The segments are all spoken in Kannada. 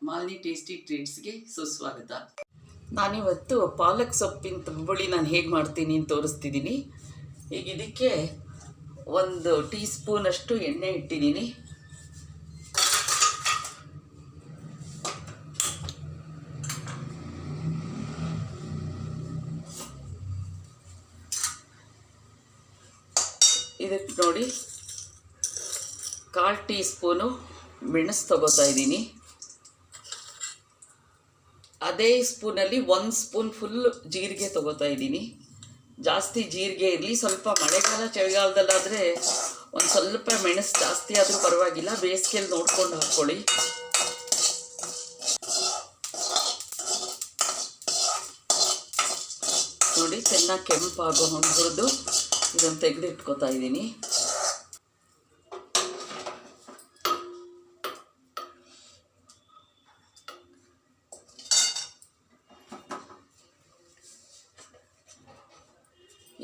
ಮಾಲಿನಿ ಟೇಸ್ಟಿ ಟ್ರೀಟ್ಸ್ಗೆ ಸುಸ್ವಾಗತ. ನಾನಿವತ್ತು ಪಾಲಕ್ ಸೊಪ್ಪಿನ ತಂಬುಳಿ ನಾನು ಹೇಗೆ ಮಾಡ್ತೀನಿ ಅಂತ ತೋರಿಸ್ತಿದ್ದೀನಿ. ಈಗ ಇದಕ್ಕೆ 1 ಟೀ ಸ್ಪೂನಷ್ಟು ಎಣ್ಣೆ ಇಟ್ಟಿದ್ದೀನಿ. ಇದಕ್ಕೆ ನೋಡಿ 1/4 ಟೀ ಸ್ಪೂನು ಮೆಣಸು ತಗೋತಾ ಇದ್ದೀನಿ. ಅದೇ ಸ್ಪೂನಲ್ಲಿ 1 ಸ್ಪೂನ್ ಫುಲ್ ಜೀರಿಗೆ ತಗೋತಾ ಇದ್ದೀನಿ. ಜಾಸ್ತಿ ಜೀರಿಗೆ ಇರಲಿ. ಸ್ವಲ್ಪ ಮಳೆಗಾಲ ಚಳಿಗಾಲದಲ್ಲಾದರೆ ಒಂದು ಸ್ವಲ್ಪ ಮೆಣಸು ಜಾಸ್ತಿ ಆದರೂ ಪರವಾಗಿಲ್ಲ, ಬೇಸಿಗೆಯಲ್ಲಿ ನೋಡ್ಕೊಂಡು ಹಾಕ್ಕೊಳ್ಳಿ. ನೋಡಿ ಚೆನ್ನಾಗಿ ಕೆಂಪಾಗೋ ಹಂಗೆ ಹುರಿದು ಇದನ್ನು ತೆಗೆದಿಟ್ಕೋತಾ ಇದ್ದೀನಿ.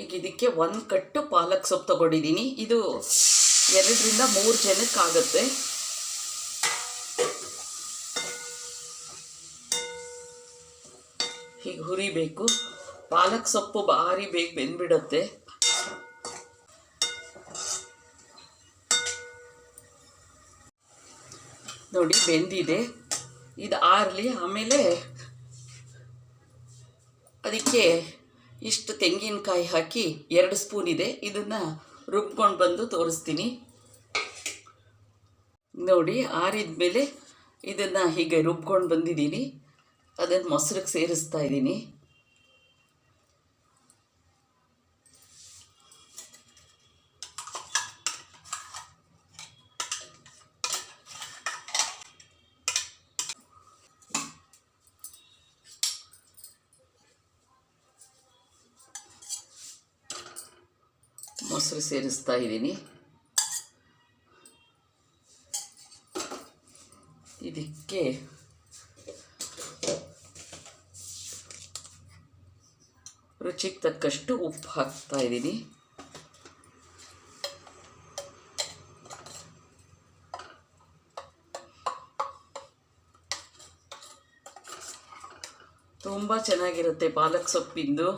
ಈಗ ಇದಕ್ಕೆ 1 ಕಟ್ಟು ಪಾಲಕ್ ಸೊಪ್ಪು ತಗೊಂಡಿದ್ದೀನಿ. ಇದು 2 ರಿಂದ 3 ಜನಕ್ಕಾಗುತ್ತೆ. ಹೀಗೆ ಹುರಿಬೇಕು. ಪಾಲಕ್ ಸೊಪ್ಪು ಭಾರಿ ಬೇಗ ಬೆಂದ್ಬಿಡುತ್ತೆ. ನೋಡಿ ಬೆಂದಿದೆ. ಇದು ಆರಲಿ. ಆಮೇಲೆ ಅದಕ್ಕೆ ಇಷ್ಟು ತೆಂಗಿನಕಾಯಿ ಹಾಕಿ 2 ಸ್ಪೂನ್ ಇದೆ, ಇದನ್ನು ರುಬ್ಕೊಂಡು ಬಂದು ತೋರಿಸ್ತೀನಿ. ನೋಡಿ ಆರಿದ ಮೇಲೆ ಇದನ್ನು ಹೀಗೆ ರುಬ್ಕೊಂಡು ಬಂದಿದ್ದೀನಿ. ಅದನ್ನು ಮೊಸರಿಗೆ ಸೇರಿಸ್ತಾ ಇದ್ದೀನಿ. ಮೊಸರು ಸೇರಿಸ್ತಾ ಇದ್ದೀನಿ. ಇದಕ್ಕೆ ರುಚಿಗೆ ತಕ್ಕಷ್ಟು ಉಪ್ಪು ಹಾಕ್ತಾ ಇದ್ದೀನಿ. ತುಂಬ ಚೆನ್ನಾಗಿರುತ್ತೆ ಪಾಲಕ್ ಸೊಪ್ಪಿಂದು.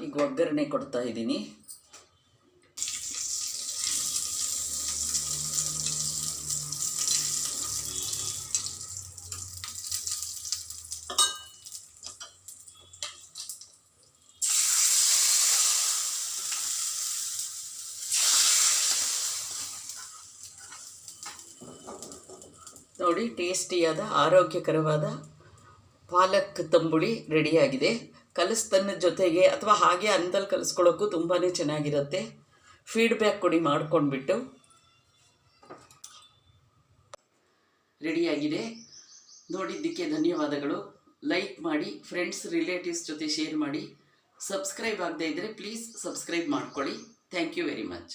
ಈಗ ಒಗ್ಗರಣೆ ಕೊಡ್ತಾ ಇದ್ದೀನಿ. ನೋಡಿ ಟೇಸ್ಟಿಯಾದ ಆರೋಗ್ಯಕರವಾದ ಪಾಲಕ್ ತಂಬುಳಿ ರೆಡಿಯಾಗಿದೆ. ಕಲಿಸ್ತನ್ನ ಜೊತೆಗೆ ಅಥವಾ ಹಾಗೆ ಅನ್ನದಲ್ಲಿ ಕಲಿಸ್ಕೊಳ್ಳೋಕ್ಕೂ ತುಂಬಾ ಚೆನ್ನಾಗಿರುತ್ತೆ. ಫೀಡ್ಬ್ಯಾಕ್ ಕೊಡಿ ಮಾಡ್ಕೊಂಡ್ಬಿಟ್ಟು. ರೆಡಿಯಾಗಿದೆ. ನೋಡಿದ್ದಕ್ಕೆ ಧನ್ಯವಾದಗಳು. ಲೈಕ್ ಮಾಡಿ, ಫ್ರೆಂಡ್ಸ್ ರಿಲೇಟಿವ್ಸ್ ಜೊತೆ ಶೇರ್ ಮಾಡಿ. ಸಬ್ಸ್ಕ್ರೈಬ್ ಆಗದೇ ಇದ್ದರೆ ಪ್ಲೀಸ್ ಸಬ್ಸ್ಕ್ರೈಬ್ ಮಾಡ್ಕೊಳ್ಳಿ. Thank you very much.